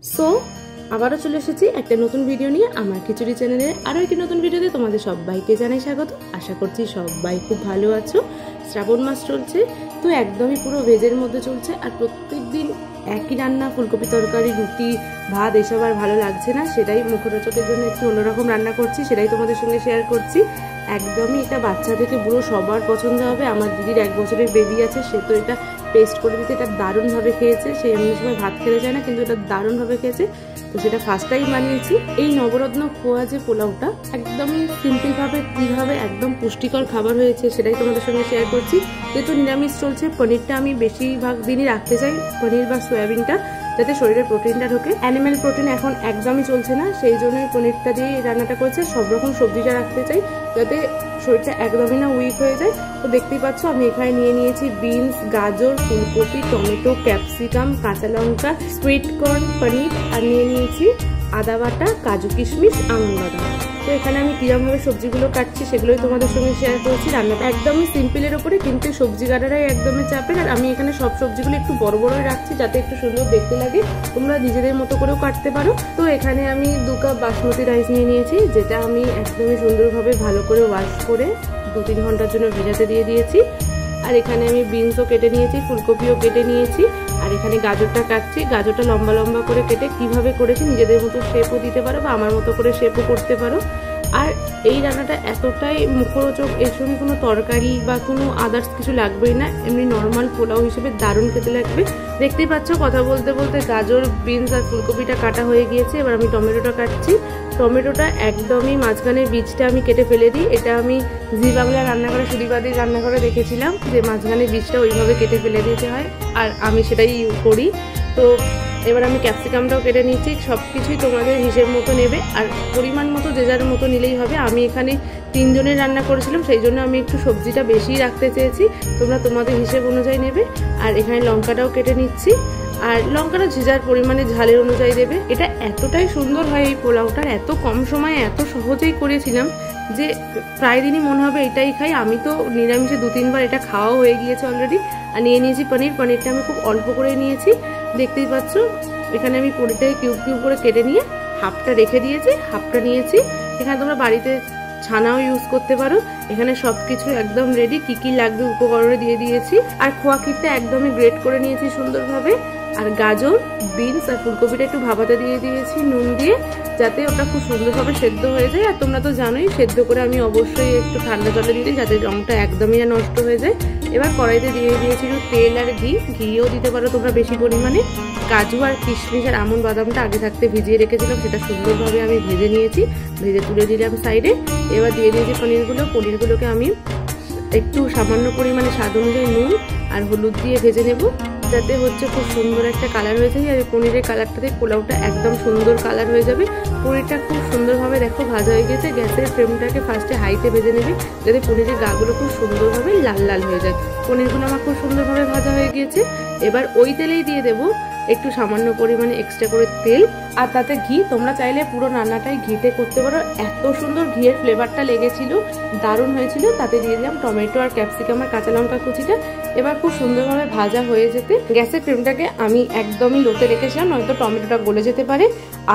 So আবারও চলে এসেছি একটা নতুন ভিডিও নিয়ে আমার খিচুড়ি চ্যানেলে। আরও একটি নতুন ভিডিওতে তোমাদের সবাইকে জানাই স্বাগত। আশা করছি সবাই খুব ভালো আছো। শ্রাবণ মাস চলছে, তো একদমই পুরো ভেজের মধ্যে চলছে। আর প্রত্যেক দিন একই রান্না, ফুলকপি তরকারি, রুটি, ভাত, এসব আর ভালো লাগছে না। সেটাই মুখরোচকের জন্য একটু অন্যরকম রান্না করছি, সেটাই তোমাদের সঙ্গে শেয়ার করছি। একদমই এটা বাচ্চা থেকে বুড়ো সবার পছন্দ হবে। আমার দিদির 1 বছরের বেবি আছে, সে তো এটা পেস্ট করে দিতে এটা দারুণভাবে খেয়েছে। সে এমনি সময় ভাত খেতে চায় না, কিন্তু এটা দারুণভাবে খেয়েছে। তো সেটা ফার্স্ট টাইম বানিয়েছি। এই নবরত্ন খোয়া যে পোলাওটা একদমই সিম্পলভাবে কীভাবে একদম পুষ্টিকর খাবার হয়েছে সেটাই তোমাদের সঙ্গে শেয়ার করছি। যেহেতু নিরামিষ চলছে, পনিরটা আমি বেশিরভাগ দিনই রাখতে চাই, পনির বা সয়াবিনটা, যাতে শরীরে প্রোটিনটা ঢোকে। অ্যানিম্যাল প্রোটিন এখন একদমই চলছে না, সেই জন্যই পনিরটা দিয়ে রান্নাটা করছে। সব রকম সবজিটা রাখতে চাই যাতে শরীরটা একদমই না উইক হয়ে যায়। তো দেখতেই পাচ্ছ আমি এখানে নিয়ে নিয়েছি বিনস, গাজর, ফুলকপি, টমেটো, ক্যাপসিকাম, কাঁচা লঙ্কা, সুইট কর্ন, পনির, আর নিয়ে নিয়েছি আদা বাটা, কাজু কিশমিশ, আমন্ড বাদাম। তো এখানে আমি কিরমভাবে সবজিগুলো কাটছি সেগুলোই তোমাদের সঙ্গে শেয়ার করছি। রান্নাটা একদমই সিম্পলের ওপরে, কিন্তু সবজি কাটাটাই একদমই চাপের। আর আমি এখানে সব সবজিগুলো একটু বড় বড়ই রাখছি যাতে একটু সুন্দর দেখতে লাগে। তোমরা নিজেদের মতো করেও কাটতে পারো। তো এখানে আমি 2 কাপ বাসমতি রাইস নিয়ে নিয়েছি, যেটা আমি একদমই সুন্দরভাবে ভালো করে ওয়াশ করে 2-3 ঘন্টার জন্য ভিজাতে দিয়ে দিয়েছি। আর এখানে আমি বিনসও কেটে নিয়েছি, ফুলকপিও কেটে নিয়েছি। আর এখানে গাজরটা কাটছি। গাজরটা লম্বা লম্বা করে কেটে কিভাবে করেছি নিজেদের মতো শেপও দিতে পারো বা আমার মতো করে শেপও করতে পারো। আর এই রান্নাটা এতটাই মুখরোচক, এর সঙ্গে কোনো তরকারি বা কোনো আদার্স কিছু লাগবেই না, এমনি নর্মাল পোলাও হিসেবে দারুণ খেতে লাগবে। দেখতেই পাচ্ছ কথা বলতে বলতে গাজর, বিনস আর ফুলকপিটা কাটা হয়ে গিয়েছে। এবার আমি টমেটোটা কাটছি। টমেটোটা একদমই মাঝখানের বীজটা আমি কেটে ফেলে দিই। এটা আমি জি বাংলা রান্নাঘরে, সুদীপাদির রান্নাঘরে দেখেছিলাম যে মাঝখানের বীজটা ওইভাবে কেটে ফেলে দিতে হয়, আর আমি সেটাই করি। তো এবার আমি ক্যাপসিকামটাও কেটে নিচ্ছি। সব কিছুই তোমাদের হিসেব মতো নেবে, আর পরিমাণ মতো যে যার মতো নিলেই হবে। আমি এখানে 3 জনের রান্না করেছিলাম, সেই জন্য আমি একটু সবজিটা বেশি রাখতে চেয়েছি। তোমরা তোমাদের হিসেব অনুযায়ী নেবে। আর এখানে লঙ্কাটাও কেটে নিচ্ছি। আর লঙ্কাটা যে যার পরিমাণে ঝালের অনুযায়ী দেবে। এটা এতটাই সুন্দর হয় এই পোলাওটা, এত কম সময়ে এত সহজেই করেছিলাম যে প্রায় দিনই মনে হবে এটাই খাই। আমি তো নিরামিষে 2-3 বার এটা খাওয়াও হয়ে গিয়েছে অলরেডি। আর নিয়ে নিয়েছি পনির। পনিরটা আমি খুব অল্প করে নিয়েছি, দেখতেই পাচ্ছ। এখানে আমি পনিরটাকে কিউব কিউব করে কেটে নিয়ে হাফটা রেখে দিয়েছি, হাফটা নিয়েছি। এখানে তোমরা বাড়িতে ছানাও ইউজ করতে পারো। এখানে সবকিছু একদম রেডি, কি কি লাগবে উপকরণে দিয়ে দিয়েছি। আর খোয়া ক্ষীরটা একদমই গ্রেট করে নিয়েছি সুন্দরভাবে। আর গাজর, বিনস আর ফুলকপিটা একটু ভাপাতে দিয়ে দিয়েছি নুন দিয়ে, যাতে ওটা খুব সুন্দরভাবে সেদ্ধ হয়ে যায়। আর তোমরা তো জানোই সেদ্ধ করে আমি অবশ্যই একটু ঠান্ডা জলে দিয়ে দিই, যাতে রঙটা একদমই না নষ্ট হয়ে যায়। এবার কড়াইতে দিয়ে দিয়েছি তেল আর ঘিও দিতে পারো তোমরা বেশি পরিমাণে। কাজু আর কিশমিশ আর আমন্ড বাদামটা আগে থাকতে ভিজিয়ে রেখেছিলাম, সেটা সুন্দরভাবে আমি ভেজে নিয়েছি, ভেজে তুলে দিলাম সাইডে। এবার দিয়ে দিয়েছি পনিরগুলোকে আমি একটু সামান্য পরিমাণে স্বাদ অনুযায়ী নুন আর হলুদ দিয়ে ভেজে নেব, যাতে হচ্ছে খুব সুন্দর একটা কালার হয়ে যায়। আর পনিরের কালারটাতে পোলাওটা একদম সুন্দর কালার হয়ে যাবে। পনিরটা খুব সুন্দরভাবে দেখো ভাজা হয়ে গেছে। গ্যাসের ফ্লেমটাকে ফার্স্টে হাইতে ভেজে নেবে, যাতে পনিরের গাগুলো খুব সুন্দরভাবে লাল লাল হয়ে যায়। পনিরগুলো আমার খুব সুন্দরভাবে ভাজা হয়ে গিয়েছে। এবার ওই তেলেই দিয়ে দেবো একটু সামান্য পরিমাণে এক্সট্রা করে তেল, আর তাতে ঘি। তোমরা চাইলে পুরো রান্নাটাই ঘিতে করতে পারো। এত সুন্দর ঘিয়ের ফ্লেভারটা লেগেছিল, দারুণ হয়েছিল। তাতে দিয়ে দিলাম টমেটো আর ক্যাপসিকাম আর কাঁচা লঙ্কা কুচিটা। এবার খুব সুন্দরভাবে ভাজা হয়ে যেতে গ্যাসের ফ্লেমটাকে আমি একদমই লোতে রেখেছিলাম, নয়তো টমেটোটা গলে যেতে পারে।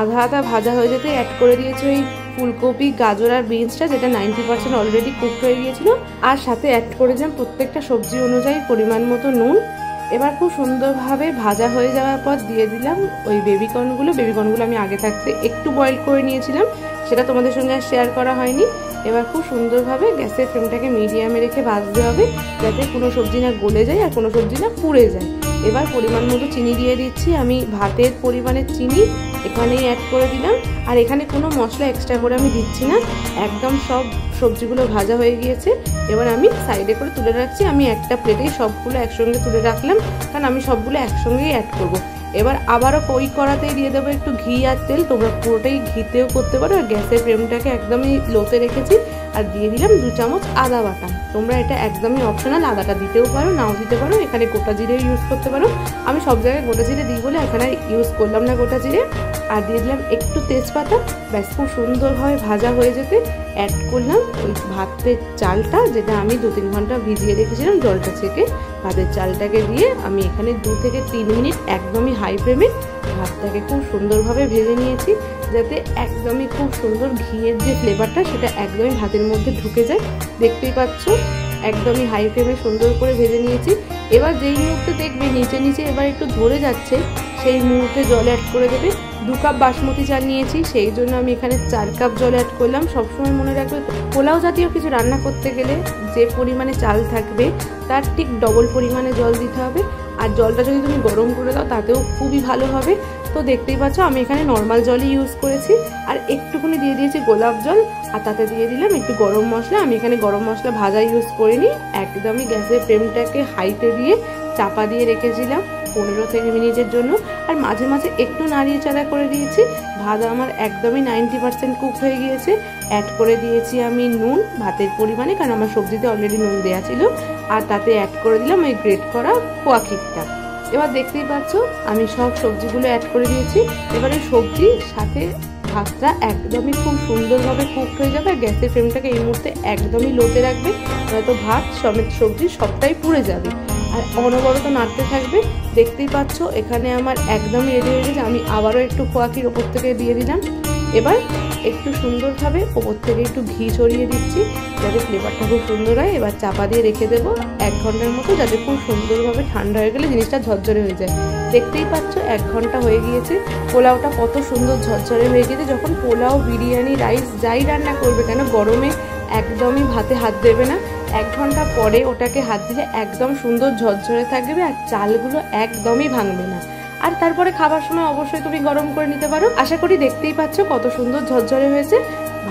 আধা আধা ভাজা হয়ে যেতে অ্যাড করে দিয়েছি ওই ফুলকপি, গাজর আর বিনসটা, যেটা 90% অলরেডি কুকড হয়ে গিয়েছিল। আর সাথে অ্যাড করে দিলাম প্রত্যেকটা সবজি অনুযায়ী পরিমাণ মতো নুন। এবার খুব সুন্দরভাবে ভাজা হয়ে যাওয়ার পর দিয়ে দিলাম ওই বেবিকর্নগুলো আমি আগে থাকতে একটু বয়েল করে নিয়েছিলাম, সেটা তোমাদের সঙ্গে আর শেয়ার করা হয়নি। এবার খুব সুন্দরভাবে গ্যাসের ফ্লেমটাকে মিডিয়ামে রেখে ভাজতে হবে, যাতে কোনো সবজি না গলে যায় আর কোনো সবজি না পুড়ে যায়। এবার পরিমাণ মতো চিনি দিয়ে দিচ্ছি। আমি ভাতের পরিমাণের চিনি এখানেই অ্যাড করে দিলাম। আর এখানে কোনো মশলা এক্সট্রা করে আমি দিচ্ছি না, একদম সব সবজিগুলো ভাজা হয়ে গিয়েছে। এবার আমি সাইডে করে তুলে রাখছি। আমি একটা প্লেটেই সবগুলো একসঙ্গে তুলে রাখলাম, কারণ আমি সবগুলো একসঙ্গেই অ্যাড করব। এবার আবারও ওই কড়াতেই দিয়ে দেবো একটু ঘি আর তেল। তোমরা পুরোটাই ঘিতেও করতে পারো। আর গ্যাসের ফ্লেমটাকে একদমই লোতে রেখেছি। আর দিয়ে দিলাম 2 চামচ আদা বাটা। তোমরা এটা একদমই অপশনাল, আদাটা দিতেও পারো নাও দিতে পারো। এখানে গোটা জিরেও ইউজ করতে পারো। আমি সব জায়গায় গোটা জিরে দিই বলে এখানে ইউজ করলাম না গোটা জিরে। আর দিয়ে দিলাম একটু তেজপাতা। ব্যাস খুব সুন্দরভাবে ভাজা হয়ে যেতে অ্যাড করলাম ওই ভাতের চালটা, যেটা আমি 2-3 ঘন্টা ভিজিয়ে রেখেছিলাম জলটা ছেঁকে। ভাতের চালটাকে দিয়ে আমি এখানে 2 থেকে 3 মিনিট একদমই হাই ফ্লেমে ভাতটাকে খুব সুন্দরভাবে ভেজে নিয়েছি, যাতে একদমই খুব সুন্দর ঘিয়ের যে ফ্লেভারটা সেটা একদমই ভাতের মধ্যে ঢুকে যায়। দেখতেই পাচ্ছ একদমই হাই ফ্লেমে সুন্দর করে ভেজে নিয়েছি। এবার যেই মুহূর্তে দেখবে নিচে নিচে এবার একটু ধরে যাচ্ছে, সেই মুহূর্তে জল অ্যাড করে দেবে। 2 কাপ বাসমতি চাল নিয়েছি, সেই জন্য আমি এখানে 4 কাপ জল অ্যাড করলাম। সবসময় মনে রাখবে পোলাও জাতীয় কিছু রান্না করতে গেলে যে পরিমাণে চাল থাকবে তার ঠিক ডবল পরিমাণে জল দিতে হবে। আর জলটা যদি তুমি গরম করে দাও তাতেও খুবই ভালো হবে। তো দেখতেই পাচ্ছ আমি এখানে নর্মাল জলই ইউজ করেছি, আর একটুখানি দিয়ে দিয়েছি গোলাপ জল, আর তাতে দিয়ে দিলাম একটু গরম মশলা। আমি এখানে গরম মশলা ভাজা ইউজ করিনি, একদমই গ্যাসের ফ্লেমটাকে হাইতে দিয়ে চাপা দিয়ে রেখেছিলাম 15 থেকে মিনিটের জন্য। আর মাঝে মাঝে একটু নাড়িয়ে চাড়া করে দিয়েছি। ভাত আমার একদমই 90% কুক হয়ে গিয়েছে। অ্যাড করে দিয়েছি আমি নুন ভাতের পরিমাণে, কারণ আমার সবজিতে অলরেডি নুন দেওয়া ছিল। আর তাতে অ্যাড করে দিলাম ওই গ্রেট করা খোয়া ক্ষীরটা। এবার দেখতেই পাচ্ছ আমি সব সবজিগুলো অ্যাড করে দিয়েছি। এবারে সবজির সাথে ভাতটা একদমই খুব সুন্দরভাবে কুক হয়ে যাবে। আর গ্যাসের ফ্লেমটাকে এই মুহূর্তে একদমই লোতে রাখবে, নয়তো ভাত সমেত সবজি সবটাই পুড়ে যাবে। আর অনবরত নাড়তে থাকবে। দেখতেই পাচ্ছ এখানে আমার একদমই রেডি হয়ে গেছে। আমি আবারও একটু খোয়া ক্ষীর ওপর থেকে দিয়ে দিলাম। এবার একটু সুন্দরভাবে ওপর থেকে একটু ঘি ছড়িয়ে দিচ্ছি, যাতে ফ্লেভারটা খুব সুন্দর হয়। এবার চাপা দিয়ে রেখে দেবো 1 ঘন্টার মতো, যাতে খুব সুন্দরভাবে ঠান্ডা হয়ে গেলে জিনিসটা ঝরঝরে হয়ে যায়। দেখতেই পাচ্ছ 1 ঘন্টা হয়ে গিয়েছে। পোলাওটা কত সুন্দর ঝরঝরে হয়ে গিয়েছে। যখন পোলাও, বিরিয়ানি, রাইস যাই রান্না করবে কেন গরমে একদমই ভাতে হাত দেবে না। 1 ঘন্টা পরে ওটাকে হাত দিলে একদম সুন্দর ঝরঝরে থাকবে, আর চালগুলো একদমই ভাঙবে না। আর তারপরে খাবার সময় অবশ্যই তুমি গরম করে নিতে পারো। আশা করি দেখতেই পাচ্ছ কত সুন্দর ঝরঝরে হয়েছে।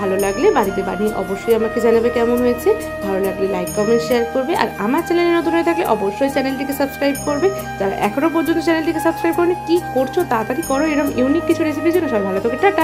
ভালো লাগলে বাড়িতে বানিয়ে অবশ্যই আমাকে জানাবে কেমন হয়েছে। ভালো লাগলে লাইক, কমেন্ট, শেয়ার করবে। আর আমার চ্যানেলে নতুন হয়ে থাকলে অবশ্যই চ্যানেলটিকে সাবস্ক্রাইব করবে। যারা এখনো পর্যন্ত চ্যানেলটিকে সাবস্ক্রাইব করেনি, কি করছো, তাড়াতাড়ি করো। এরকম ইউনিক কিছু রেসিপির জন্য সবাই ভালো থাকে, টাটা।